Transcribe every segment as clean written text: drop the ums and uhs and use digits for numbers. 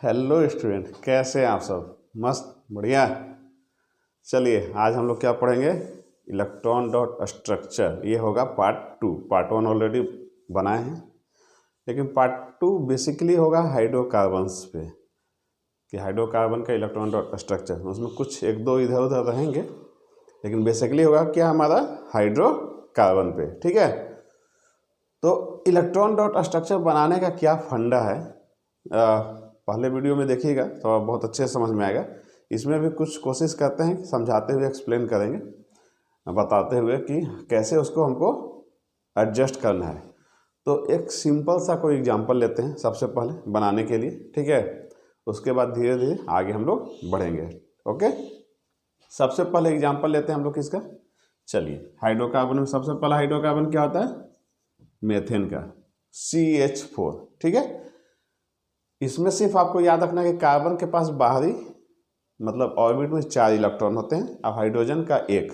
Hello student, कैसे हैं आप सब? मस्त, बढ़िया। चलिए आज हम लोग क्या पढ़ेंगे? Electron dot structure. ये होगा पार्ट 2। पार्ट 1 ऑलरेडी बनाए हैं, लेकिन पार्ट 2 बेसिकली होगा हाइड्रोकार्बन्स पे, कि हाइड्रोकार्बन का इलेक्ट्रॉन डॉट स्ट्रक्चर। उसमें कुछ एक दो इधर उधर रहेंगे, लेकिन बेसिकली होगा क्या हमारा हाइड्रोकार्बन पे। ठीक है, तो इलेक्ट्रॉन डॉट स्ट्रक्चर बनाने का क्या फंडा है, पहले वीडियो में देखिएगा तो बहुत अच्छे से समझ में आएगा। इसमें भी कुछ कोशिश करते हैं, समझाते हुए एक्सप्लेन करेंगे, बताते हुए कि कैसे उसको हमको एडजस्ट करना है। तो एक सिंपल सा कोई एग्जांपल लेते हैं सबसे पहले बनाने के लिए, ठीक है। उसके बाद धीरे धीरे आगे हम लोग बढ़ेंगे। ओके, सबसे पहले एग्जांपल लेते हैं हम लोग किसका? चलिए, हाइड्रोकार्बन में सबसे पहला हाइड्रोकार्बन क्या होता है? मेथेन का, CH4। ठीक है, इसमें सिर्फ आपको याद रखना है कि कार्बन के पास बाहरी मतलब ऑर्बिट में 4 इलेक्ट्रॉन होते हैं और हाइड्रोजन का 1।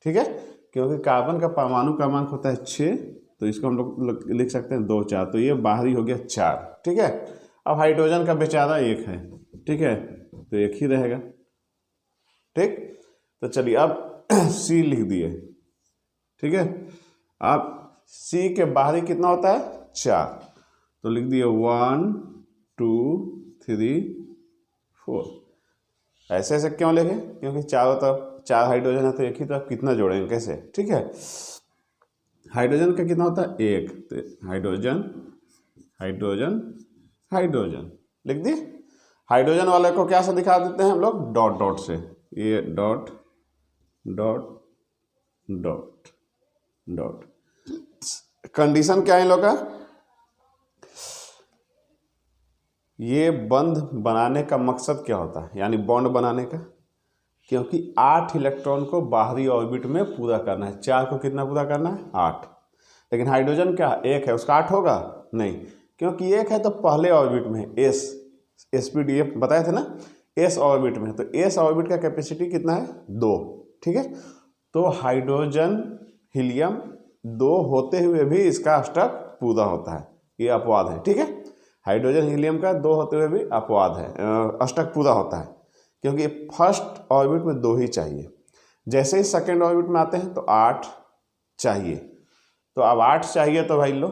ठीक है, क्योंकि कार्बन का परमाणु क्रमांक होता है 6, तो इसको हम लोग लिख सकते हैं 2 4, तो ये बाहरी हो गया 4। ठीक है, अब हाइड्रोजन का बेचारा 1 है, ठीक है, तो 1 ही रहेगा। ठीक, तो चलिए अब C लिख दिए। ठीक है, अब C के बाहरी कितना होता है? 4, तो लिख दिए 1 2 3 4। ऐसे ऐसे क्यों लिखे? क्योंकि चारों तरफ 4 हाइड्रोजन है, तो एक ही तरफ कितना जोड़ेंगे, कैसे? ठीक है, हाइड्रोजन का कितना होता है? 1, तो हाइड्रोजन हाइड्रोजन हाइड्रोजन लिख दिए। हाइड्रोजन वाले को क्या से दिखा देते हैं हम लोग? डॉट डॉट से। ये dot dot dot dot. Condition क्या है इन लोग का? ये बंध बनाने का मकसद क्या होता है, यानी बॉन्ड बनाने का? क्योंकि 8 इलेक्ट्रॉन को बाहरी ऑर्बिट में पूरा करना है। 4 को कितना पूरा करना है? 8। लेकिन हाइड्रोजन क्या 1 है, उसका 8 होगा? नहीं, क्योंकि 1 है तो पहले ऑर्बिट में SPDF बताए थे ना, S ऑर्बिट में। तो S ऑर्बिट का कैपेसिटी कितना है? 2। ठीक है, तो हाइड्रोजन हीलियम 2 होते हुए भी इसका अष्टक पूरा होता है, ये अपवाद है। ठीक है, हाइड्रोजन हीलियम का 2 होते हुए भी अपवाद है, अष्टक पूरा होता है, क्योंकि फर्स्ट ऑर्बिट में 2 ही चाहिए। जैसे ही सेकेंड ऑर्बिट में आते हैं तो 8 चाहिए। तो अब 8 चाहिए तो भाई लो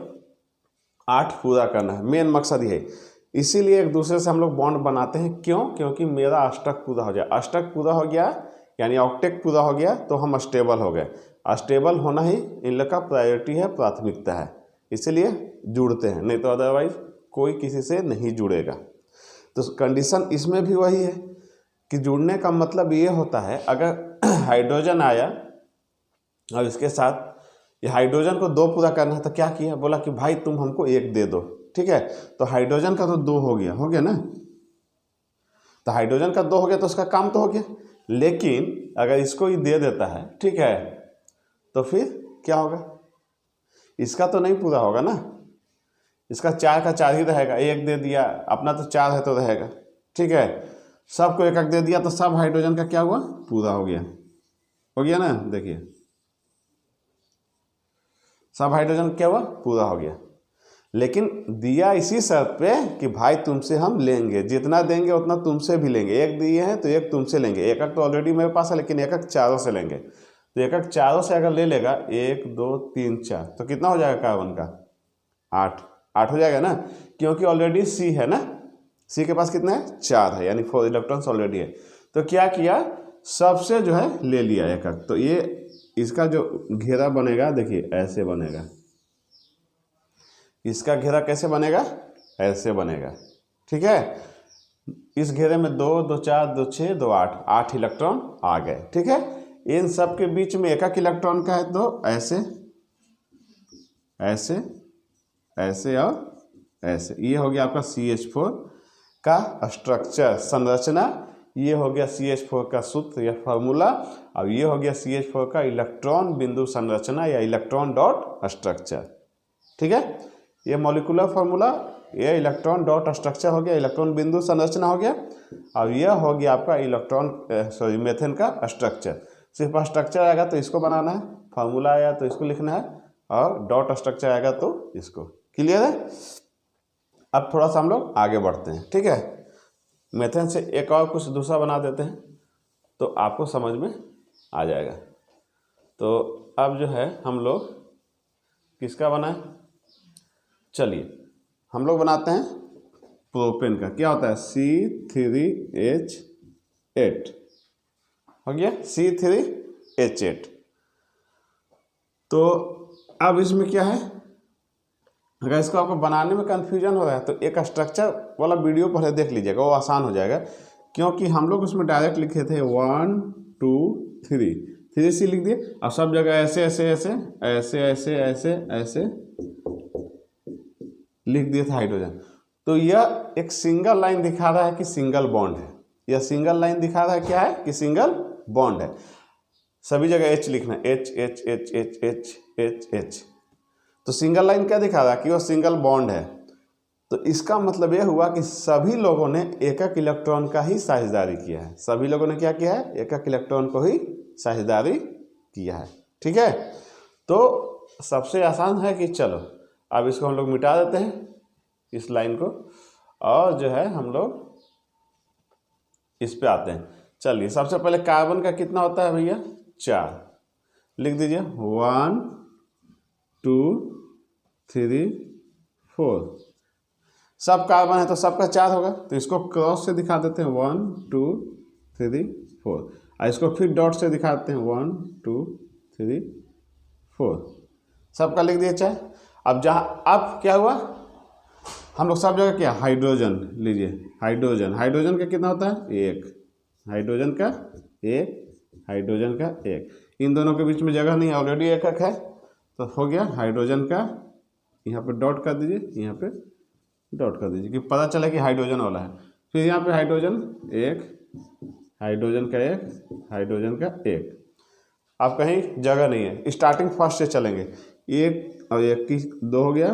8 पूरा करना है, मेन मकसद ये है। इसीलिए एक दूसरे से हम लोग बॉन्ड बनाते हैं। क्यों? क्योंकि मेरा अष्टक पूरा हो जाए। अष्टक पूरा हो गया यानी ऑक्टेट पूरा हो गया तो हम स्टेबल हो गए। स्टेबल होना ही इन लोग का प्रायोरिटी है, प्राथमिकता है, इसीलिए जुड़ते हैं, नहीं तो अदरवाइज कोई किसी से नहीं जुड़ेगा। तो कंडीशन इसमें भी वही है कि जुड़ने का मतलब ये होता है, अगर हाइड्रोजन आया और इसके साथ ये हाइड्रोजन को 2 पूरा करना है, तो क्या किया? बोला कि भाई तुम हमको 1 दे दो। ठीक है, तो हाइड्रोजन का तो 2 हो गया ना, तो हाइड्रोजन का 2 हो गया तो उसका काम तो हो गया। लेकिन अगर इसको ही दे देता है, ठीक है, तो फिर क्या होगा? इसका तो नहीं पूरा होगा ना, इसका 4 का 4 ही रहेगा। 1 दे दिया, अपना तो 4 है तो रहेगा। ठीक है, सबको 1 1 दे दिया तो सब हाइड्रोजन का क्या हुआ? पूरा हो गया ना। देखिए सब हाइड्रोजन क्या हुआ? पूरा हो गया। लेकिन दिया इसी शर्त पे कि भाई तुमसे हम लेंगे, जितना देंगे उतना तुमसे भी लेंगे। 1 दिए हैं तो 1 तुमसे लेंगे। 1 1 तो ऑलरेडी मेरे पास है, लेकिन 1 1 चारों से लेंगे। तो 1 1 चारों से अगर ले लेगा, 1 2 3 4, तो कितना हो जाएगा कार्बन का? 8 हो जाएगा ना, क्योंकि ऑलरेडी C है ना, C के पास कितना है? 4 है, यानी 4 इलेक्ट्रॉन्स ऑलरेडी है। तो क्या किया? सबसे जो है ले लिया 1 1। तो ये इसका जो घेरा बनेगा, देखिए ऐसे बनेगा। इसका घेरा कैसे बनेगा? ऐसे बनेगा। ठीक है, इस घेरे में 2 2 4 2 6 2 8, 8 इलेक्ट्रॉन आ गए। ठीक है, इन सब के बीच में 1 1 इलेक्ट्रॉन का है, तो ऐसे ऐसे ऐसे और ऐसे। ये हो गया आपका CH4 का स्ट्रक्चर, संरचना। ये हो गया CH4 का सूत्र या फार्मूला। अब ये हो गया CH4 का इलेक्ट्रॉन बिंदु संरचना या इलेक्ट्रॉन डॉट स्ट्रक्चर। ठीक है, ये मॉलिक्यूलर फार्मूला, ये इलेक्ट्रॉन डॉट स्ट्रक्चर हो गया, इलेक्ट्रॉन बिंदु संरचना हो गया। अब यह हो गया आपका मेथेन का स्ट्रक्चर। सिर्फ स्ट्रक्चर आएगा तो इसको बनाना है, फार्मूला आया तो इसको लिखना है, और डॉट स्ट्रक्चर आएगा तो इसको। क्लियर है? अब थोड़ा सा हम लोग आगे बढ़ते हैं। ठीक है, मेथेन से एक और कुछ दूसरा बना देते हैं तो आपको समझ में आ जाएगा। तो अब जो है हम लोग किसका बनाएं, चलिए हम लोग बनाते हैं प्रोपेन का। क्या होता है, C3H8 हो गया, C3H8। तो अब इसमें क्या है, अगर इसको आपको बनाने में कन्फ्यूजन हो रहा है तो एक स्ट्रक्चर वाला वीडियो पहले देख लीजिएगा, वो आसान हो जाएगा। क्योंकि हम लोग उसमें डायरेक्ट लिखे थे 1 2 3 3 से लिख दिए। अब सब जगह ऐसे ऐसे ऐसे ऐसे ऐसे ऐसे ऐसे लिख दिए थे हाइड्रोजन। तो यह एक सिंगल लाइन दिखा रहा है कि सिंगल बॉन्ड है, यह सिंगल लाइन दिखा रहा है क्या है कि सिंगल बॉन्ड है। सभी जगह H लिखना, H H H H H H H। तो सिंगल लाइन क्या दिखा रहा है कि वह सिंगल बॉन्ड है। तो इसका मतलब यह हुआ कि सभी लोगों ने एक एक इलेक्ट्रॉन का ही साझेदारी किया है। सभी लोगों ने क्या किया है, एक एक इलेक्ट्रॉन को ही साझेदारी किया है। ठीक है, तो सबसे आसान है कि चलो अब इसको हम लोग मिटा देते हैं इस लाइन को, और जो है हम लोग इस पे आते हैं। चलिए सबसे पहले कार्बन का कितना होता है भैया, 4 लिख दीजिए, 1 2 3 4। सब कार्बन है तो सबका 4 होगा, तो इसको क्रॉस से दिखा देते हैं 1 2 3 4, और इसको फिर डॉट से दिखाते हैं 1 2 3 4। सबका लिख दिया 4। अब अब क्या हुआ, हम लोग सब जगह क्या, हाइड्रोजन लीजिए, हाइड्रोजन का कितना होता है, 1, हाइड्रोजन का 1, हाइड्रोजन का 1। इन दोनों के बीच में जगह नहीं है, ऑलरेडी एक एक है, तो हो गया हाइड्रोजन का, यहाँ पे डॉट कर दीजिए, यहाँ पे डॉट कर दीजिए कि पता चले कि हाइड्रोजन वाला है। फिर यहाँ पे हाइड्रोजन 1, हाइड्रोजन का 1, हाइड्रोजन का 1। अब कहीं जगह नहीं है, स्टार्टिंग फर्स्ट से चलेंगे, 1 और 1 की 2 हो गया,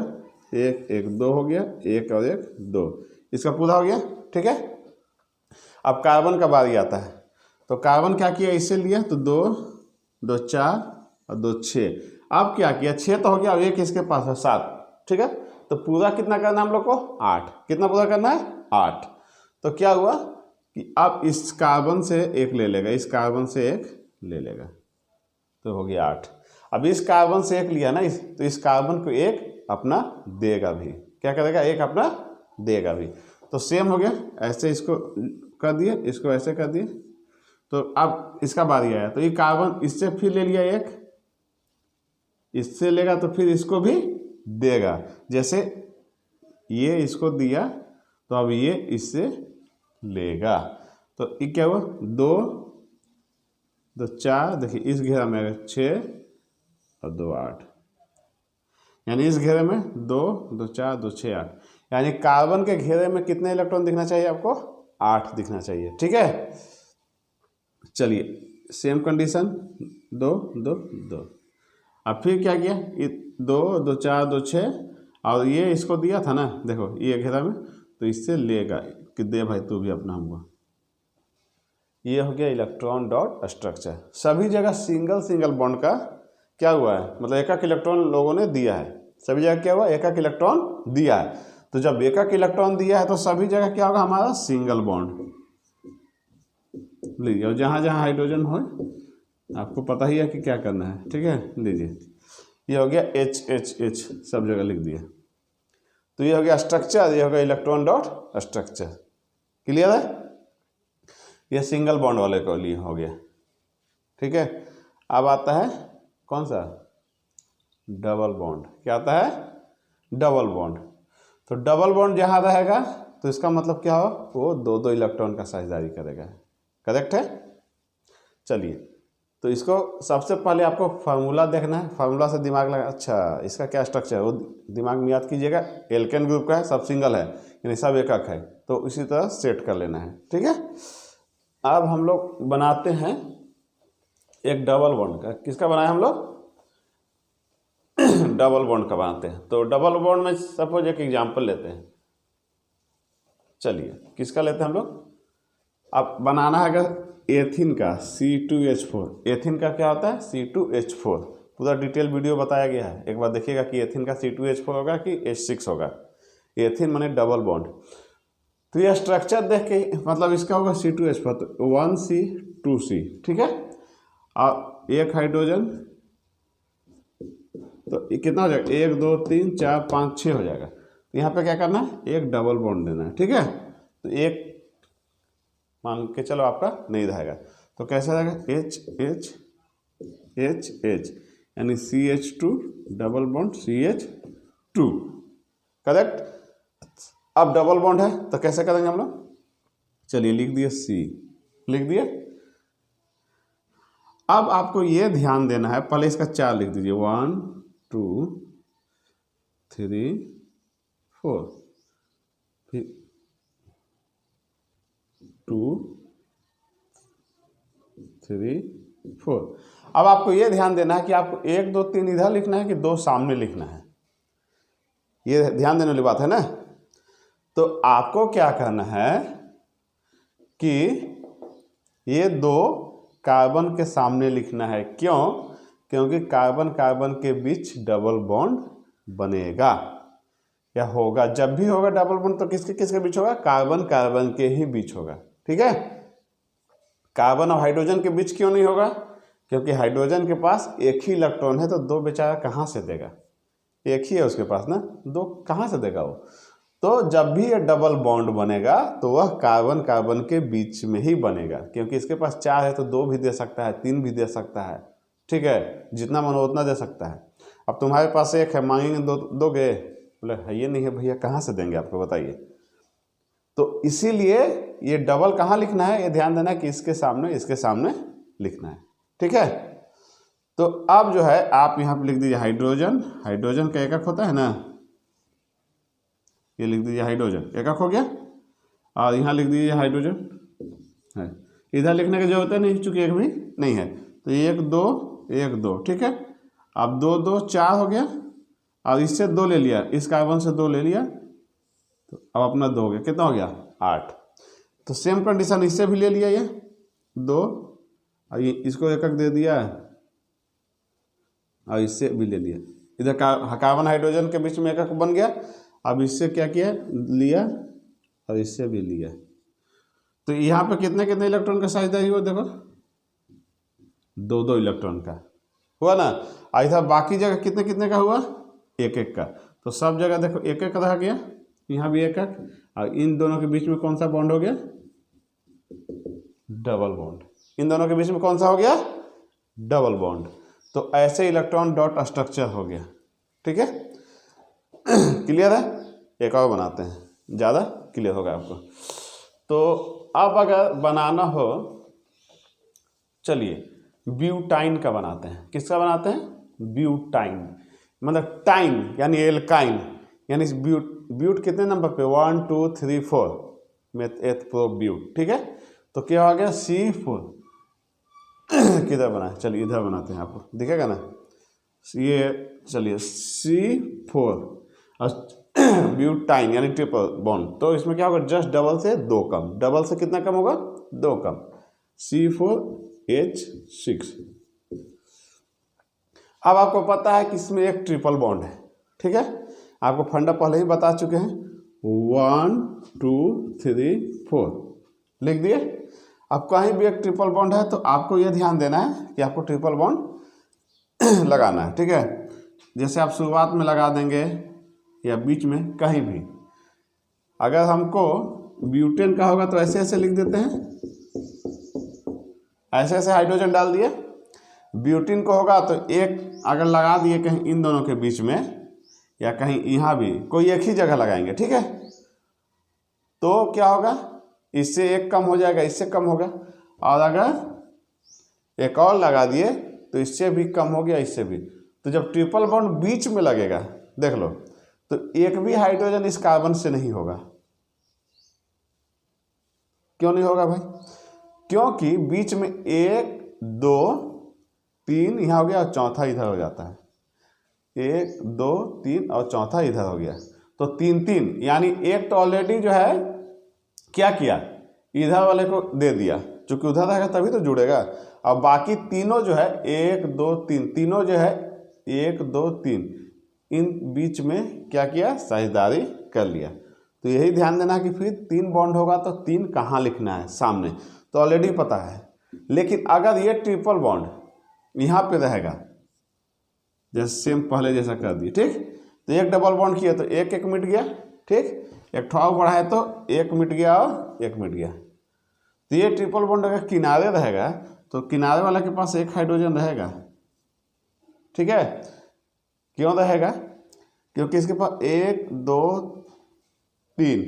1 1 2 हो गया, 1 और 1 2, इसका पूरा हो गया। ठीक है, अब कार्बन का बारी आता है। तो कार्बन क्या किया, इससे लिया तो 2 2 4 और 2 6। अब क्या किया, 6 तो हो गया, अब 1 इसके पास है 7। ठीक है, तो पूरा कितना करना है हम लोग को, 8। कितना पूरा करना है, 8। तो क्या हुआ कि अब इस कार्बन से 1 ले लेगा, इस कार्बन से 1 ले लेगा, तो हो गया 8। अब इस कार्बन से 1 लिया ना, तो इस कार्बन को 1 अपना देगा भी, क्या करेगा, 1 अपना देगा भी। तो सेम हो गया, ऐसे इसको कर दिए, इसको ऐसे कर दिए। तो अब इसका बारी आया, तो ये कार्बन इससे फिर ले लिया 1, इससे लेगा तो फिर इसको भी देगा। जैसे ये इसको दिया तो अब ये इससे लेगा, तो ये क्या हुआ, 2 2 4, देखिए इस घेरा में 6 और 2 8, यानी इस घेरे में 2 2 4 2 6 8, यानी कार्बन के घेरे में कितने इलेक्ट्रॉन दिखना चाहिए आपको, 8 दिखना चाहिए। ठीक है, चलिए सेम कंडीशन 2 2 2। अब फिर क्या किया, ये 2 2 4 2 6, और ये इसको दिया था ना, देखो ये घेरा में, तो इससे लेगा कि दे भाई तू भी अपना हमको। ये हो गया इलेक्ट्रॉन डॉट स्ट्रक्चर। सभी जगह सिंगल सिंगल बॉन्ड का क्या हुआ है, मतलब एक एक इलेक्ट्रॉन लोगों ने दिया है। सभी जगह क्या हुआ, एक एक इलेक्ट्रॉन दिया है। तो जब एक एक इलेक्ट्रॉन दिया है तो सभी जगह क्या होगा, हमारा सिंगल बॉन्ड लीजिए। और जहाँ जहाँ हाइड्रोजन हो आपको पता ही है कि क्या करना है। ठीक है, लीजिए ये हो गया H H H, सब जगह लिख दिया। तो ये हो गया स्ट्रक्चर, ये हो गया इलेक्ट्रॉन डॉट स्ट्रक्चर। क्लियर है, ये सिंगल बॉन्ड वाले के लिए हो गया। ठीक है, अब आता है कौन सा, डबल बॉन्ड। क्या आता है, डबल बॉन्ड। तो डबल बॉन्ड जहाँ रहेगा तो इसका मतलब क्या हो, वो 2 2 इलेक्ट्रॉन का साझेदारी करेगा। करेक्ट है। चलिए, तो इसको सबसे पहले आपको फार्मूला देखना है, फार्मूला से दिमाग लगा, अच्छा इसका क्या स्ट्रक्चर है वो दिमाग में याद कीजिएगा। एल्केन ग्रुप का है, सब सिंगल है, यानी सब एकक है, तो इसी तरह सेट कर लेना है। ठीक है, अब हम लोग बनाते हैं एक डबल बॉन्ड का। किसका बनाया हम लोग, डबल बॉन्ड का बनाते हैं। तो डबल बॉन्ड में सपोज एक एग्जांपल लेते हैं। चलिए किसका लेते हैं हम लोग, अब बनाना है अगर एथिन का C2H4। एथिन का क्या होता है, C2H4। पूरा डिटेल वीडियो बताया गया है, एक बार देखिएगा कि एथिन का C2H4 होगा कि H6 होगा। एथिन माने डबल बॉन्ड। तो ये स्ट्रक्चर देख के मतलब इसका होगा C2H पर, तो 1C 2C, ठीक है। और एक हाइड्रोजन, तो ये कितना हो जाएगा, 1 2 3 4 5 6 हो जाएगा। तो यहाँ पे क्या करना है, एक डबल बॉन्ड देना है, ठीक है। तो एक मान के चलो आपका नहीं रहेगा, तो कैसे रहेगा, H H H H, यानी CH2 double bond CH2, correct. अब डबल बॉन्ड है तो कैसे करेंगे हम लोग, चलिए लिख दिए C, लिख दिए। अब आपको ये ध्यान देना है, पहले इसका 4 लिख दीजिए, 1 2 3 4, फिर 2 3 4। अब आपको ये ध्यान देना है कि आपको 1 2 3 इधर लिखना है कि 2 सामने लिखना है, ये ध्यान देने वाली बात है ना। तो आपको क्या करना है कि ये 2 कार्बन के सामने लिखना है, क्यों, क्योंकि कार्बन कार्बन के बीच डबल बॉन्ड बनेगा या होगा। जब भी होगा डबल बॉन्ड तो किसके किसके बीच होगा, कार्बन कार्बन के ही बीच होगा, ठीक है। कार्बन और हाइड्रोजन के बीच क्यों नहीं होगा, क्योंकि हाइड्रोजन के पास एक ही इलेक्ट्रॉन है, तो 2 बेचारा कहाँ से देगा, एक ही है उसके पास ना, 2 कहाँ से देगा वो। तो जब भी ये डबल बॉन्ड बनेगा तो वह कार्बन कार्बन के बीच में ही बनेगा, क्योंकि इसके पास 4 है तो 2 भी दे सकता है, 3 भी दे सकता है, ठीक है, जितना मन हो उतना दे सकता है। अब तुम्हारे पास 1 है, मांगेंगे दोगे, बोले है ये नहीं है भैया, कहाँ से देंगे आपको बताइए। तो इसीलिए ये डबल कहाँ लिखना है, ये ध्यान देना कि इसके सामने लिखना है, ठीक है। तो अब जो है आप यहाँ पे लिख दीजिए हाइड्रोजन, हाइड्रोजन का एकक होता है ना, ये लिख दीजिए हाइड्रोजन, एकक हो गया। और यहाँ लिख दीजिए हाइड्रोजन है, इधर लिखने की जरूरत है नहीं चूंकि एक भी नहीं है, तो 1 2 1 2, ठीक है। अब 2 2 4 हो गया, और इससे 2 ले लिया, इस कार्बन से 2 ले लिया, तो अब अपना 2 हो गया, कितना हो गया 8। तो सेम कंडीशन इससे भी ले लिया, ये 2, और ये इसको एकक दे दिया, और इससे भी ले लिया, इधर कार्बन हाइड्रोजन के बीच में एकक बन गया। अब इससे क्या किया, लिया, और इससे भी लिया। तो यहाँ पे कितने कितने इलेक्ट्रॉन का साझेदारी हुआ, देखो 2 2 इलेक्ट्रॉन का हुआ ना। और इधर बाकी जगह कितने कितने का हुआ, 1 1 का। तो सब जगह देखो 1 1 रह गया, यहाँ भी 1 1, और इन दोनों के बीच में कौन सा बॉन्ड हो गया, डबल बॉन्ड। इन दोनों के बीच में कौन सा हो गया, डबल बॉन्ड। तो ऐसे इलेक्ट्रॉन डॉट स्ट्रक्चर हो गया, ठीक है। क्लियर है, एक और बनाते हैं, ज़्यादा क्लियर होगा आपको। तो अब अगर बनाना हो, चलिए ब्यूटाइन का बनाते हैं। किसका बनाते हैं, ब्यूटाइन, मतलब टाइन यानी एल्काइन, यानी ब्यूट कितने नंबर पे, 1 2 3 4 में 8 प्रो ब्यूट, ठीक है। तो क्या हो गया, C4। किधर बनाए, चलिए इधर बनाते हैं, आपको दिखेगा ना ये, चलिए C4 और ब्यूटाइन यानी ट्रिपल बॉन्ड। तो इसमें क्या होगा, जस्ट डबल से 2 कम, डबल से कितना कम होगा, 2 कम, C4H6। अब आपको पता है कि इसमें एक ट्रिपल बॉन्ड है, ठीक है, आपको फंडा पहले ही बता चुके हैं, 1 2 3 4 लिख दिए। अब कहीं भी एक ट्रिपल बॉन्ड है तो आपको यह ध्यान देना है कि आपको ट्रिपल बॉन्ड लगाना है, ठीक है। जैसे आप शुरुआत में लगा देंगे या बीच में, कहीं भी। अगर हमको ब्यूटेन का होगा तो ऐसे ऐसे लिख देते हैं, ऐसे ऐसे हाइड्रोजन डाल दिए। ब्यूटेन को होगा तो एक अगर लगा दिए कहीं इन दोनों के बीच में, या कहीं यहाँ भी कोई एक ही जगह लगाएंगे, ठीक है। तो क्या होगा, इससे एक कम हो जाएगा, इससे कम होगा। और अगर एक और लगा दिए तो इससे भी कम हो गया, इससे भी। तो जब ट्रिपल बॉन्ड बीच में लगेगा, देख लो, तो एक भी हाइड्रोजन इस कार्बन से नहीं होगा। क्यों नहीं होगा भाई, क्योंकि बीच में 1 2 3 यहाँ हो गया और चौथा इधर हो जाता है, 1 2 3 और चौथा इधर हो गया, तो 3 3, यानी एक तो ऑलरेडी जो है क्या किया, इधर वाले को दे दिया, क्योंकि उधर रहेगा तभी तो जुड़ेगा। अब बाकी तीनों जो है 1 2 3, तीनों जो है 1 2 3, इन बीच में क्या किया, साझेदारी कर लिया। तो यही ध्यान देना कि फिर 3 बॉन्ड होगा तो 3 कहाँ लिखना है, सामने तो ऑलरेडी पता है। लेकिन अगर ये ट्रिपल बॉन्ड यहाँ पे रहेगा, जैसे सेम पहले जैसा कर दिए, ठीक, तो एक डबल बॉन्ड किया तो एक एक मिट गया, ठीक, एक ठो बढ़ाए तो एक मिट गया और एक मिट गया। तो ये ट्रिपल बॉन्ड अगर किनारे रहेगा तो किनारे वाला के पास एक हाइड्रोजन रहेगा, ठीक है। क्यों रहेगा? क्योंकि इसके पास 1 2 3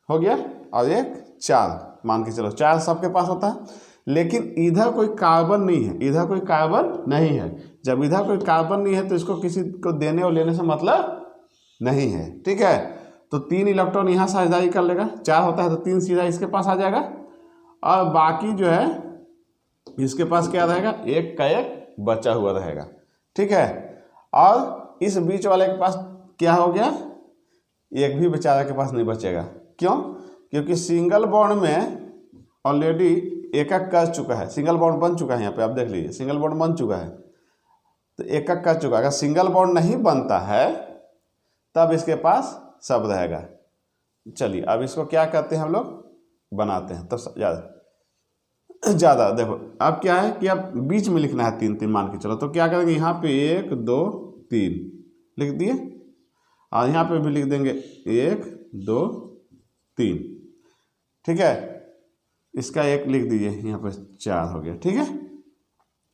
हो गया और एक 4, मान के चलो 4 सबके पास होता है। लेकिन इधर कोई कार्बन नहीं है, इधर कोई कार्बन नहीं है। जब इधर कोई कार्बन नहीं है तो इसको किसी को देने और लेने से मतलब नहीं है, ठीक है। तो 3 इलेक्ट्रॉन यहाँ साझेदारी कर लेगा, 4 होता है तो 3 सीधा इसके पास आ जाएगा और बाकी जो है इसके पास क्या रहेगा, एक का एक बचा हुआ रहेगा, ठीक है। और इस बीच वाले के पास क्या हो गया, एक भी बेचारा के पास नहीं बचेगा। क्यों? क्योंकि सिंगल बॉन्ड में ऑलरेडी एक एक कर चुका है, सिंगल बॉन्ड बन चुका है। यहाँ पे आप देख लीजिए सिंगल बॉन्ड बन चुका है, तो एक एक कर चुका है। अगर सिंगल बॉन्ड नहीं बनता है तब इसके पास सब रहेगा। चलिए अब इसको क्या करते हैं हम लोग, बनाते हैं तब ज़्यादा देखो। अब क्या है कि अब बीच में लिखना है 3 3 मान के चलो, तो क्या करेंगे, यहाँ पे 1 2 3 लिख दिए और यहाँ पे भी लिख देंगे 1 2 3, ठीक है। इसका एक लिख दीजिए, यहाँ पे 4 हो गया, ठीक है।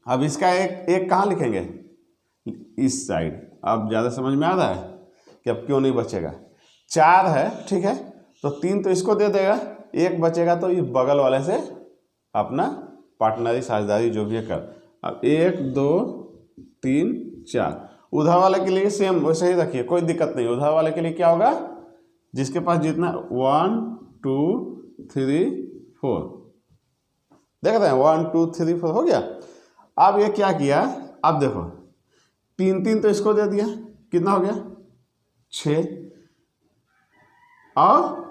अब इसका एक कहाँ लिखेंगे, इस साइड। अब ज़्यादा समझ में आ रहा है कि अब क्यों नहीं बचेगा, 4 है, ठीक है। तो 3 तो इसको दे देगा, एक बचेगा तो इस बगल वाले से अपना पार्टनरी साझेदारी जो भी है कर। अब 1 2 3 4 उधर वाले के लिए सेम वैसे ही रखिए, कोई दिक्कत नहीं। उधर वाले के लिए क्या होगा, जिसके पास जितना 1 2 3 4 देख रहे हैं, 1 2 3 4 हो गया। अब ये क्या किया, अब देखो 3 3 तो इसको दे दिया, कितना हो गया 6। और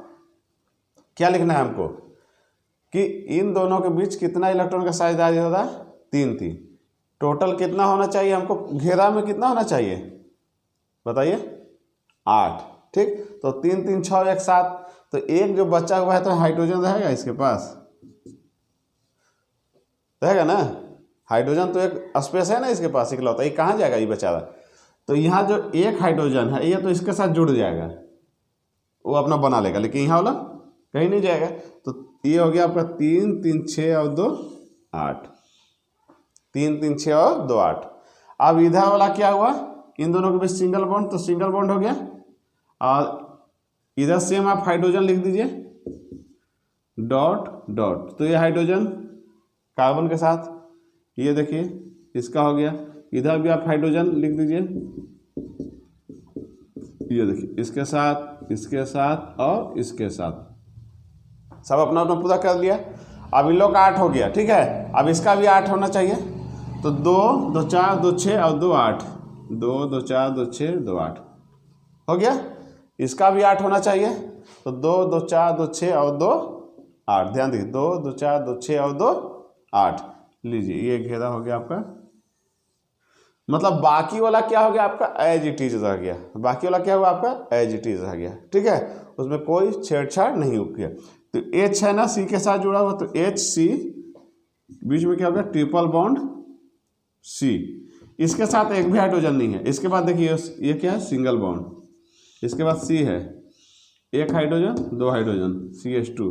क्या लिखना है हमको कि इन दोनों के बीच कितना इलेक्ट्रॉन का साझेदारी हो रहा है, 3 3। टोटल कितना होना चाहिए हमको, घेरा में कितना होना चाहिए बताइए, 8, ठीक। तो 3 3 6 1 7, तो एक जो बचा हुआ है तो हाइड्रोजन रहेगा इसके पास, रहेगा ना। हाइड्रोजन तो एक स्पेस है ना इसके पास इकलौता, ये कहाँ जाएगा ये बेचारा। तो यहाँ जो एक हाइड्रोजन है ये तो इसके साथ जुड़ जाएगा, वो अपना बना लेगा, लेकिन यहाँ वाला कहीं नहीं जाएगा। तो ये हो गया आपका 3 3 6 और 2 8, 3 3 6 और 2 8। अब इधर वाला क्या हुआ, इन दोनों के बीच सिंगल बॉन्ड, तो सिंगल बॉन्ड हो गया। और इधर सेम आप हाइड्रोजन लिख दीजिए, डॉट डॉट, तो ये हाइड्रोजन कार्बन के साथ, ये देखिए इसका हो गया। इधर भी आप हाइड्रोजन लिख दीजिए, ये देखिए इसके साथ और इसके साथ, सब अपना अपना पूरा कर लिया। अब इन लोग का 8 हो गया, ठीक है। अब इसका भी 8 होना चाहिए, तो 2 2 4 2 6 और 2 8, 2 2 4 2 6 2 8 हो गया। इसका भी 8 होना चाहिए, तो 2 2 4 2 6 और 2 8, ध्यान दीजिए 2 2 4 2 6 और 2 8 लीजिए, ये घेरा हो गया आपका। मतलब बाकी वाला क्या हो गया आपका, एज इट इज रह गया। बाकी वाला क्या हुआ आपका, एज इट इज रह गया, ठीक है। उसमें कोई छेड़छाड़ नहीं हो गया। तो H है ना सी के साथ जुड़ा हुआ, तो HC बीच में क्या हो गया, ट्रिपल बॉन्ड C। इसके साथ एक भी हाइड्रोजन नहीं है। इसके बाद देखिए ये क्या है, सिंगल बॉन्ड, इसके बाद C है, एक हाइड्रोजन 2 हाइड्रोजन CH2,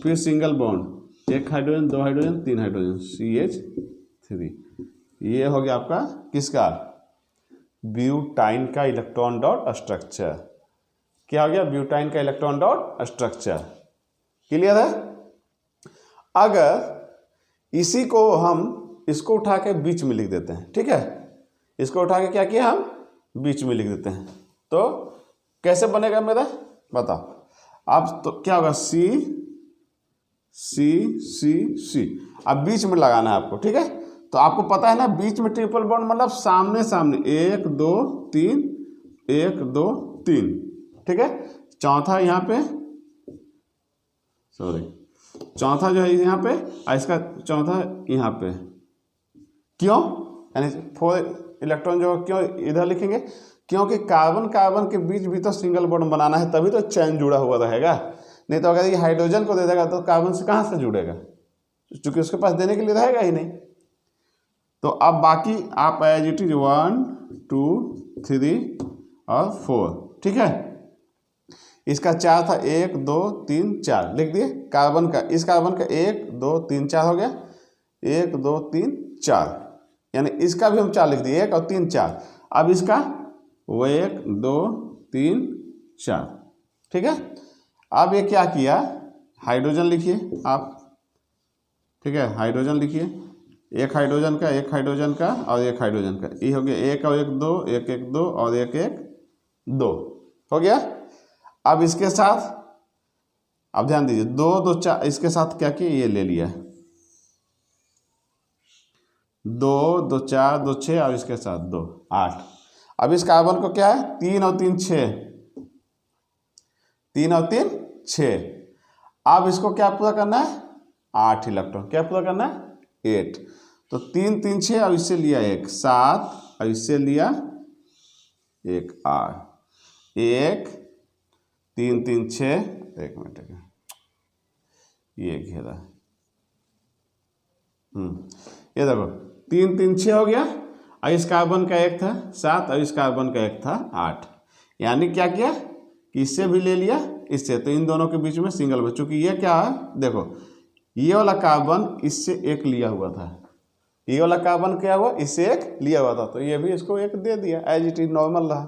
फिर सिंगल बॉन्ड, एक हाइड्रोजन 2 हाइड्रोजन 3 हाइड्रोजन CH3। ये हो गया आपका किसका, ब्यूटाइन का इलेक्ट्रॉन डॉट स्ट्रक्चर। क्या हो गया, ब्यूटाइन का इलेक्ट्रॉन डॉट स्ट्रक्चर। क्लियर है। अगर इसी को हम इसको उठा के बीच में लिख देते हैं, ठीक है, इसको उठा के क्या किया हम बीच में लिख देते हैं, तो कैसे बनेगा मेरा बताओ। अब तो क्या होगा, C C C C, अब बीच में लगाना है आपको, ठीक है। तो आपको पता है ना बीच में ट्रिपल बॉन्ड मतलब सामने सामने 1 2 3 1 2 3, ठीक है। चौथा यहाँ पे, सॉरी चौथा जो है यहाँ पे, और इसका चौथा यहाँ पे। क्यों, यानी 4 इलेक्ट्रॉन जो क्यों इधर लिखेंगे, क्योंकि कार्बन कार्बन के बीच भी तो सिंगल बॉन्ड बनाना है, तभी तो चैन जुड़ा हुआ रहेगा। नहीं तो अगर ये हाइड्रोजन को दे देगा तो कार्बन से कहाँ से जुड़ेगा, क्योंकि उसके पास देने के लिए रहेगा ही नहीं। तो अब बाकी आप एज इट इज 1 2 3 और 4, ठीक है। इसका 4 था, 1 2 3 4 लिख दिए। कार्बन का, इस कार्बन का 1 2 3 4 हो गया, 1 2 3 4, यानी इसका भी हम 4 लिख दिए, 1 और 3 4। अब इसका वो 1 2 3 4, ठीक है। अब ये क्या किया, हाइड्रोजन लिखिए आप, ठीक है, हाइड्रोजन लिखिए, एक हाइड्रोजन का, एक हाइड्रोजन का और एक हाइड्रोजन का, ये हो गया 1 और 1 2, 1 1 2 और 1 1 2 हो गया। अब इसके साथ अब ध्यान दीजिए, 2 2 4, इसके साथ क्या किया, ये ले लिया 2 2 4 2 6 और इसके साथ 2 8। अब इस कार्बन को क्या है, 3 और 3 6, 3 और 3 6। अब इसको क्या पूरा करना है, 8 इलेक्ट्रॉन, क्या पूरा करना है 8। तो 3 3 6 और इससे लिया 1 7 और इससे लिया 1 8, 1 3 3 6, एक मिनट ये घेरा, ये देखो 3 3 6 हो गया। और इस कार्बन का 1 था 7 और इस कार्बन का 1 था 8, यानी क्या किया कि इससे भी ले लिया इससे, तो इन दोनों के बीच में सिंगल बच, चूंकि ये क्या है, देखो ये वाला कार्बन इससे 1 लिया हुआ था, ये वाला कार्बन क्या हुआ, इससे 1 लिया हुआ था, तो ये भी इसको 1 दे दिया, एज इट इज नॉर्मल रहा।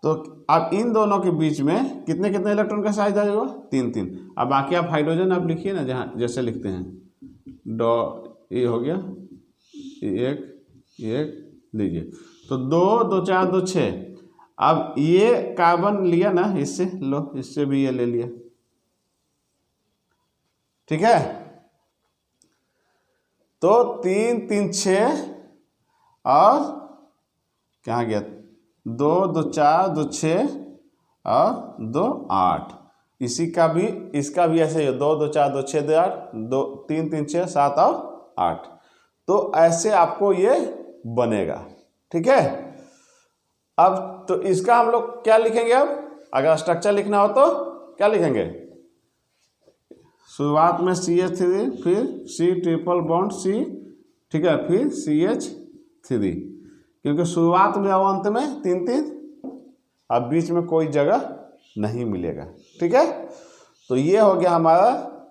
तो अब इन दोनों के बीच में कितने कितने इलेक्ट्रॉन का साइज आ जाएगा, 3 3। अब बाकी आप हाइड्रोजन आप लिखिए ना, जहाँ जैसे लिखते हैं डॉ, ये हो गया 1 1 लीजिए, तो 2 2 4 2 6। अब ये कार्बन लिया ना इससे, लो इससे भी ये ले लिया, ठीक है। तो 3 3 6 और कहाँ गया, 2 2 4 2 6 और 2 8। इसी का भी, इसका भी ऐसे ही 2 2 4 2 6 2 8, 2 3 3 6 7 और 8। तो ऐसे आपको ये बनेगा, ठीक है। अब तो इसका हम लोग क्या लिखेंगे, अब अगर स्ट्रक्चर लिखना हो तो क्या लिखेंगे, शुरुआत में CH3, फिर C ट्रिपल बॉन्ड C, ठीक है, फिर CH3, क्योंकि शुरुआत में और अंत में 3 3, अब बीच में कोई जगह नहीं मिलेगा, ठीक है। तो ये हो गया हमारा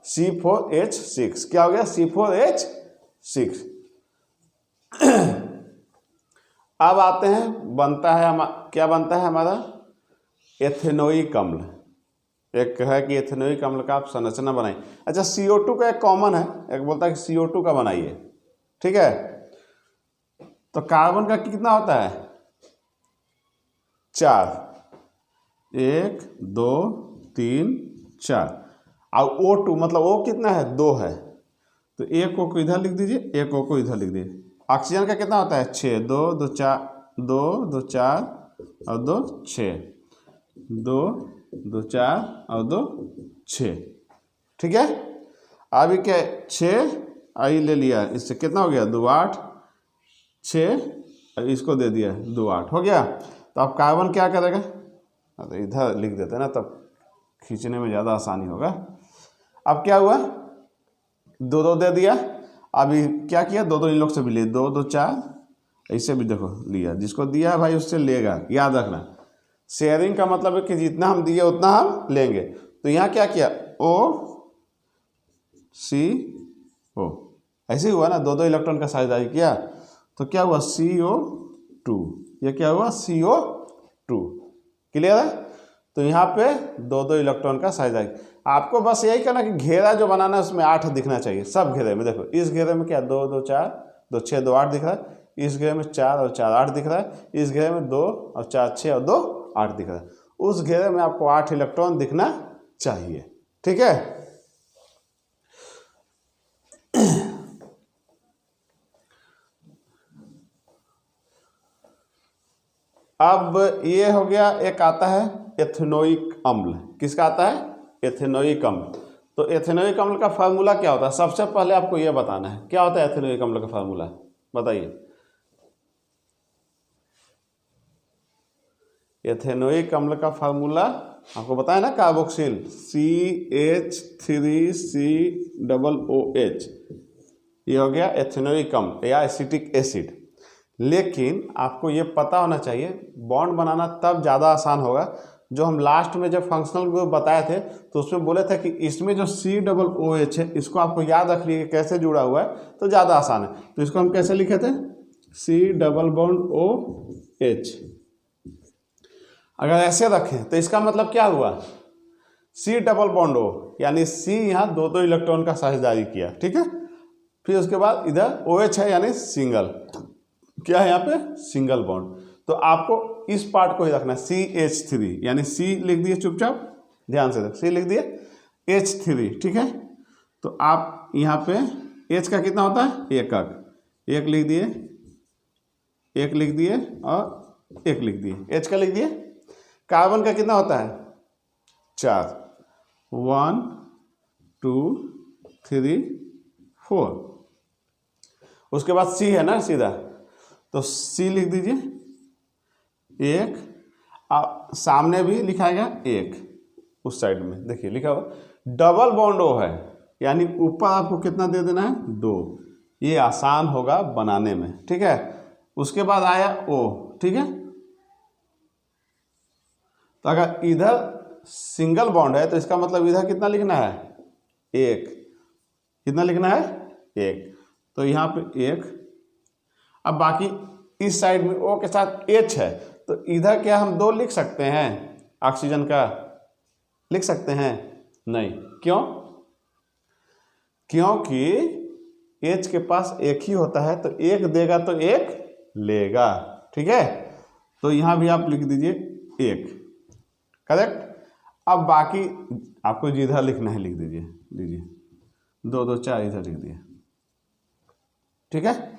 C4H6, क्या हो गया, C4H6। अब आते हैं, बनता है क्या बनता है हमारा, एथेनोइक अम्ल। एक है कि एथेनोइक अम्ल का आप संरचना बनाइए। अच्छा, CO2 का एक कॉमन है, एक बोलता है कि CO2 का बनाइए, ठीक है। तो कार्बन का कितना होता है, 4, 1 2 3 4, और O2 मतलब O कितना है, 2 है, तो एक O को इधर लिख दीजिए, एक O को इधर लिख दीजिए। ऑक्सीजन का कितना होता है, 6, 2 2 4 2 2 4 और 2 6, 2 2 4 और 2 6, ठीक है। अभी क्या 6 आई ले लिया, इससे कितना हो गया, 2 8 6, इसको दे दिया 2 8 हो गया। तो अब कार्बन क्या करेगा, तो इधर लिख देते हैं ना, तब खींचने में ज़्यादा आसानी होगा। अब क्या हुआ, 2 2 दे दिया, अभी क्या किया, 2 2 इन लोग से भी लिए, 2 2 4, ऐसे भी देखो लिया, जिसको दिया है भाई उससे लेगा, याद रखना। शेयरिंग का मतलब है कि जितना हम दिए उतना हम लेंगे। तो यहाँ क्या किया, OCO, ऐसे ही हुआ ना, 2 2 इलेक्ट्रॉन का साझेदारी किया, तो क्या हुआ, CO2, ये क्या हुआ, CO2, क्लियर है। तो यहाँ पे 2 2 इलेक्ट्रॉन का साझेदारी। आपको बस यही करना कि घेरा जो बनाना है उसमें 8 दिखना चाहिए, सब घेरे में। देखो इस घेरे में क्या, 2 2 4 2 6 2 8 दिख रहा है, इस घेरे में 4 और 4 8 दिख रहा है, इस घेरे में 2 और 4 6 और 2 8 दिख रहा है। उस घेरे में आपको 8 इलेक्ट्रॉन दिखना चाहिए, ठीक है। अब ये हो गया, एक आता है एथेनोइक अम्ल। किसका आता है, एथेनोइक अम्ल। तो एथेनोइक अम्ल का फार्मूला क्या होता है, सबसे पहले आपको ये बताना है क्या होता है एथेनोइक अम्ल का फार्मूला, बताइए। एथेनोइक अम्ल का फार्मूला आपको बताया ना, कार्बोक्सिल CH3COOH, ये हो गया एथेनोइक अम्ल या एसिटिक एसिड। लेकिन आपको ये पता होना चाहिए बॉन्ड बनाना तब ज़्यादा आसान होगा, जो हम लास्ट में जब फंक्शनल ग्रुप बताए थे तो उसमें बोले थे कि इसमें जो COOH है इसको आपको याद रख लीजिए कैसे जुड़ा हुआ है तो ज़्यादा आसान है। तो इसको हम कैसे लिखे थे, C OH। अगर ऐसे रखें तो इसका मतलब क्या हुआ, C O, यानी C यहाँ दो इलेक्ट्रॉन का साझेदारी किया, ठीक है। फिर उसके बाद इधर OH है यानी सिंगल, क्या है यहाँ पे, सिंगल बॉन्ड। तो आपको इस पार्ट को ही रखना है, CH3 यानी C लिख दिए चुपचाप, ध्यान से C लिख दिए, H3, ठीक है। तो आप यहाँ पे H का कितना होता है, एक लिख दिए, एक लिख दिए और एक लिख दिए, H का लिख दिए। कार्बन का कितना होता है, 4, 1 2 3 4। उसके बाद C है ना सीधा, तो C लिख दीजिए, एक, सामने भी लिखाएगा एक, उस साइड में देखिए लिखा हुआ डबल बॉन्ड O है, यानी ऊपर आपको कितना दे देना है, 2। ये आसान होगा बनाने में, ठीक है। उसके बाद आया O, ठीक है। तो अगर इधर सिंगल बॉन्ड है तो इसका मतलब इधर कितना लिखना है, एक, कितना लिखना है, एक। तो यहाँ पे एक। अब बाकी इस साइड में O के साथ H है, तो इधर क्या हम 2 लिख सकते हैं, ऑक्सीजन का लिख सकते हैं, नहीं, क्यों, क्योंकि H के पास एक ही होता है, तो एक देगा तो एक लेगा, ठीक है। तो यहाँ भी आप लिख दीजिए एक, करेक्ट। अब बाकी आपको जिधर लिखना है लिख दीजिए, लीजिए 2 2 4 इधर लिख दिए, ठीक है।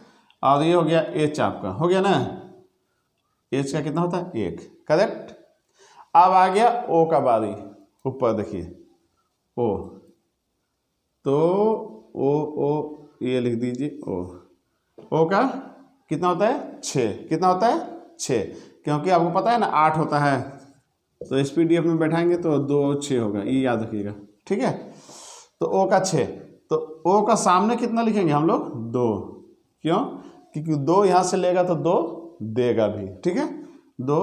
और ये हो गया H, आपका हो गया ना, H का कितना होता है, एक, करेक्ट। अब आ गया O का बारी, ऊपर देखिए O, तो O ये लिख दीजिए O का कितना होता है, 6, कितना होता है, 6, क्योंकि आपको पता है ना 8 होता है, तो SPDF में बैठाएंगे तो 2 6 होगा, ये याद रखिएगा, ठीक है। तो O का 6, तो O का सामने कितना लिखेंगे हम लोग, 2, क्यों, क्योंकि 2 यहाँ से लेगा तो 2 देगा भी, ठीक है। 2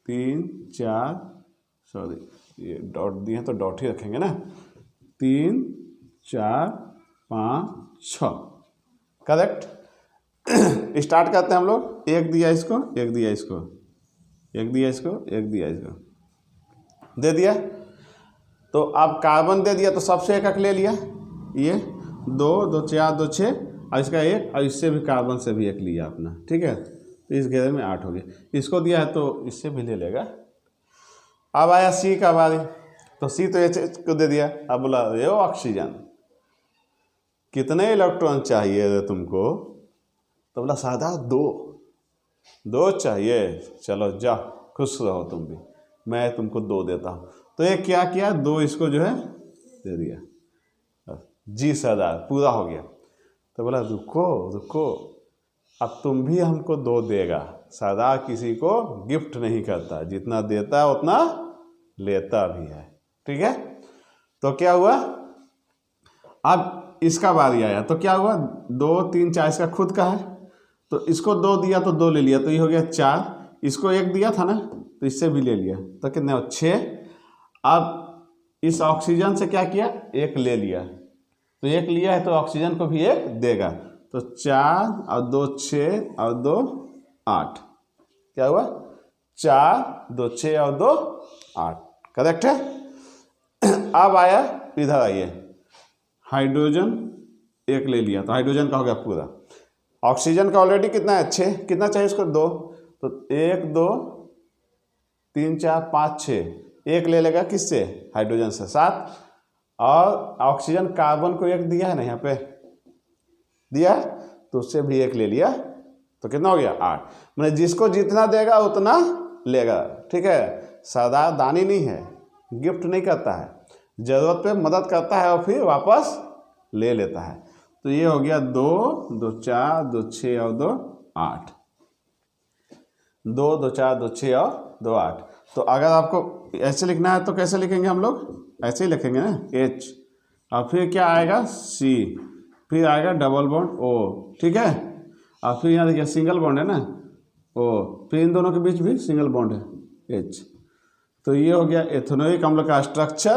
3 4, सॉरी ये डॉट दिए हैं तो डॉट ही रखेंगे ना, 3 4 5 6, करेक्ट। स्टार्ट करते हैं हम लोग, एक दिया इसको, एक दिया इसको, एक दिया इसको, एक दिया इसको, दे दिया। तो अब कार्बन दे दिया तो सबसे एक ले लिया, ये 2 2 4 2 6, और इसका एक, और इससे भी कार्बन से भी एक लिया अपना, ठीक है। तो इस घेरे में 8 हो गया, इसको दिया है तो इससे भी ले लेगा। अब आया C का बारी, तो C तो H को दे दिया। अब बोला ये ऑक्सीजन कितने इलेक्ट्रॉन चाहिए तुमको, तो बोला सादा 2 चाहिए, चलो जा खुश रहो तुम भी, मैं तुमको 2 देता हूँ। तो ये क्या किया, 2 इसको जो है दे दिया, जी सरदार पूरा हो गया। तो बोला रुको रुको, अब तुम भी हमको 2 देगा, सरदार किसी को गिफ्ट नहीं करता, जितना देता है उतना लेता भी है, ठीक है। तो क्या हुआ, अब इसका बारी आया, तो क्या हुआ, 2 3 4 इसका खुद का है, तो इसको 2 दिया तो 2 ले लिया, तो ये हो गया 4, इसको 1 दिया था ना तो इससे भी ले लिया, तो कितने हो 6। अब इस ऑक्सीजन से क्या किया, 1 ले लिया, तो 1 लिया है तो ऑक्सीजन को भी 1 देगा, तो 4 और 2 6 और 2 8, क्या हुआ 4 2 6 और 2 8, करेक्ट है। अब आया इधर आइए, हाइड्रोजन 1 ले लिया, तो हाइड्रोजन का हो गया पूरा। ऑक्सीजन का ऑलरेडी कितना है, 6, कितना चाहिए इसको 2, तो 1 2 3 4 5 6, 1 ले लेगा किससे, हाइड्रोजन से 7, और ऑक्सीजन कार्बन को 1 दिया है ना, यहाँ पे दिया है तो उससे भी 1 ले लिया, तो कितना हो गया 8। मतलब जिसको जितना देगा उतना लेगा, ठीक है। सरदार दानी नहीं है, गिफ्ट नहीं करता है, जरूरत पे मदद करता है और फिर वापस ले लेता है। तो ये हो गया 2 2 4 2 6 और 2 8। 2 2 4 2 6 और 2 8। तो अगर आपको ऐसे लिखना है तो कैसे लिखेंगे हम लोग, ऐसे ही लिखेंगे ना, H और फिर क्या आएगा C, फिर आएगा डबल बॉन्ड O, ठीक है। और फिर यहाँ देखिए सिंगल बॉन्ड है ना O, फिर इन दोनों के बीच भी सिंगल बॉन्ड है H। तो ये हो गया एथेनोइक अम्ल का स्ट्रक्चर,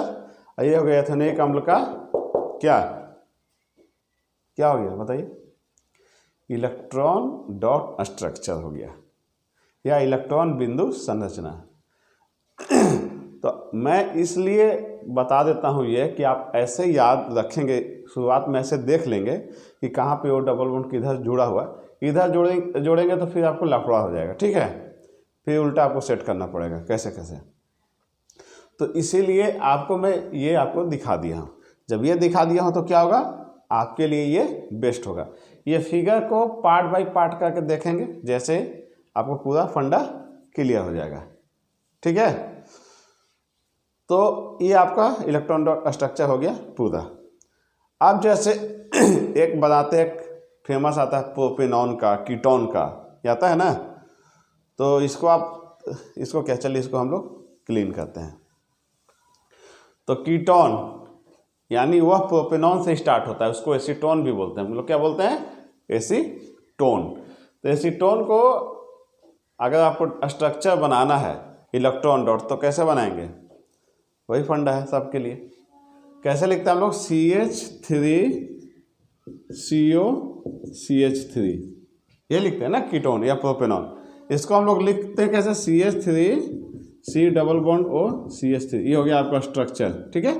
और ये हो गया एथेनोइक अम्ल का क्या क्या हो गया बताइए, इलेक्ट्रॉन डॉट स्ट्रक्चर हो गया, या इलेक्ट्रॉन बिंदु संरचना। तो मैं इसलिए बता देता हूँ ये कि आप ऐसे याद रखेंगे, शुरुआत में ऐसे देख लेंगे कि कहाँ पे वो डबल बॉन्ड किधर जुड़ा हुआ है, इधर जोड़ेंगे तो फिर आपको लफड़ा हो जाएगा, ठीक है। फिर उल्टा आपको सेट करना पड़ेगा कैसे कैसे। तो इसीलिए आपको मैं ये आपको दिखा दिया हूँ। जब ये दिखा दिया हूँ तो क्या होगा, आपके लिए ये बेस्ट होगा। ये फिगर को पार्ट बाय पार्ट करके देखेंगे, जैसे आपको पूरा फंडा क्लियर हो जाएगा, ठीक है। तो ये आपका इलेक्ट्रॉन डॉट स्ट्रक्चर हो गया पूरा। अब जैसे एक बनाते एक फेमस आता है प्रोपेनॉन का, कीटोन का, ये आता है ना, तो इसको क्या, चलिए इसको हम लोग क्लीन करते हैं। तो कीटोन यानी वह प्रोपेनॉन से स्टार्ट होता है, उसको एसीटोन भी बोलते हैं हम लोग, क्या बोलते हैं, एसीटोन। तो एसीटोन को अगर आपको स्ट्रक्चर बनाना है इलेक्ट्रॉन डॉट, तो कैसे बनाएंगे, वही फंडा है सबके लिए। कैसे लिखते हैं हम लोग, CH3CO CH3, ये लिखते हैं ना कीटोन या प्रोपेनॉन। इसको हम लोग लिखते हैं कैसे, CH3C double bond O CH3, ये हो गया आपका स्ट्रक्चर, ठीक है।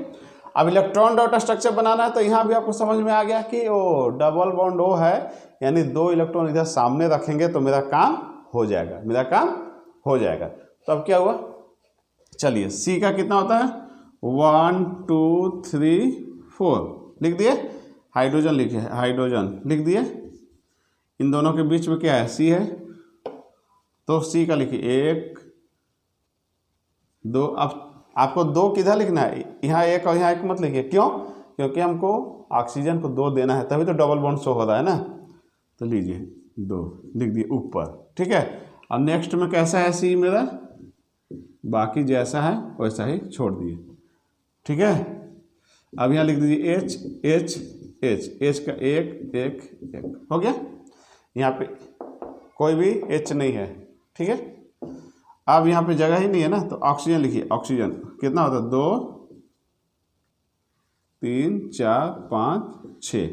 अब इलेक्ट्रॉन डॉट स्ट्रक्चर बनाना है तो यहाँ भी आपको समझ में आ गया कि वो डबल बॉन्ड O है, यानी 2 इलेक्ट्रॉन इधर सामने रखेंगे तो मेरा काम हो जाएगा, मेरा काम हो जाएगा। तो अब क्या हुआ, चलिए C का कितना होता है, 1 2 3 4 लिख दिए, हाइड्रोजन लिखे, हाइड्रोजन लिख दिए, इन दोनों के बीच में क्या है, C है, तो C का लिखिए 1 2। अब आपको 2 किधर लिखना है, यहाँ 1 और यहाँ 1 मत लिखिए, क्यों, क्योंकि हमको ऑक्सीजन को 2 देना है, तभी तो डबल बॉन्ड शो हो रहा है ना। तो लीजिए 2 लिख दिए ऊपर, ठीक है। अब नेक्स्ट में कैसा है C मेरा, बाकी जैसा है वैसा ही छोड़ दिए, ठीक है। अब यहाँ लिख दीजिए H H H, H का 1 1 1 हो गया, यहाँ पे कोई भी H नहीं है, ठीक है। अब यहाँ पे जगह ही नहीं है ना, तो ऑक्सीजन लिखिए, ऑक्सीजन कितना होता है, 2 3 4 5 6,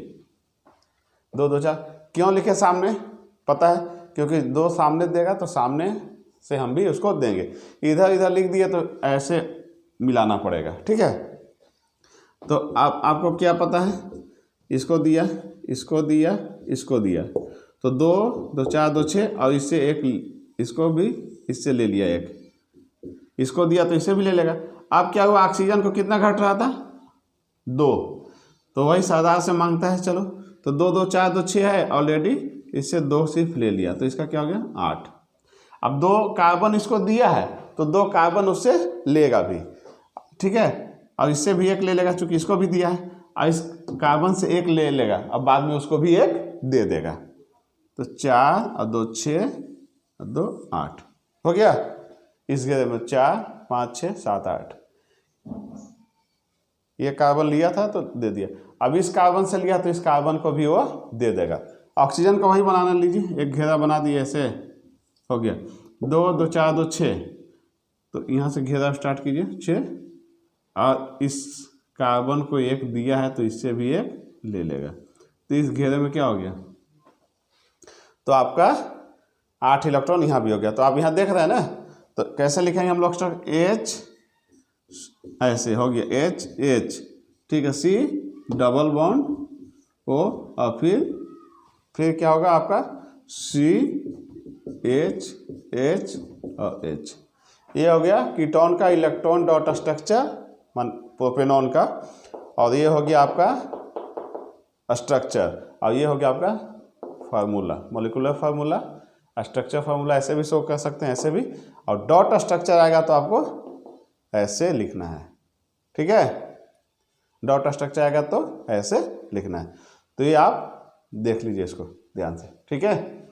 2 2 4। क्यों लिखे सामने, पता है, क्योंकि 2 सामने देगा तो सामने से हम भी उसको देंगे, इधर इधर लिख दिए तो ऐसे मिलाना पड़ेगा, ठीक है। तो आपको क्या पता है, इसको दिया, इसको दिया, इसको दिया, तो 2 2 4 2 6, और इससे एक, इसको भी इससे ले लिया, एक इसको दिया तो इससे भी ले लेगा। अब क्या हुआ, ऑक्सीजन को कितना घट रहा था, 2, तो वही साधारण से मांगता है, चलो तो 2 2 4 2 6 है ऑलरेडी, इससे 2 सिर्फ ले लिया, तो इसका क्या हो गया 8। अब 2 कार्बन इसको दिया है तो 2 कार्बन उससे लेगा भी, ठीक है, और इससे भी 1 ले लेगा, चूंकि इसको भी दिया है, और इस कार्बन से 1 ले लेगा, अब बाद में उसको भी 1 दे देगा। तो 4 और 2 6 और 2 8 हो गया। इस घेरे में 4 5 6 7 8, ये कार्बन लिया था तो दे दिया, अब इस कार्बन से लिया तो इस कार्बन को भी वो दे देगा। ऑक्सीजन का वही बनाना, लीजिए एक घेरा बना दिए, ऐसे हो गया 2 2 4 2 6, तो यहाँ से घेरा स्टार्ट कीजिए 6, और इस कार्बन को 1 दिया है तो इससे भी 1 ले लेगा, तो इस घेरे में क्या हो गया, तो आपका 8 इलेक्ट्रॉन यहाँ भी हो गया। तो आप यहाँ देख रहे हैं ना, तो कैसे लिखेंगे हम लोग, H ऐसे हो गया H H, ठीक है, C डबल बॉन्ड O, और फिर क्या होगा आपका C H H और H। ये हो गया कीटोन का इलेक्ट्रॉन डॉट स्ट्रक्चर, प्रोपेनॉन का, और ये हो गया आपका स्ट्रक्चर, और ये हो गया आपका formula, molecular formula, structure formula, ऐसे भी शो कर सकते हैं, ऐसे भी, और डॉट स्ट्रक्चर आएगा तो आपको ऐसे लिखना है, ठीक है, डॉट स्ट्रक्चर आएगा तो ऐसे लिखना है। तो ये आप देख लीजिए इसको ध्यान से, ठीक है।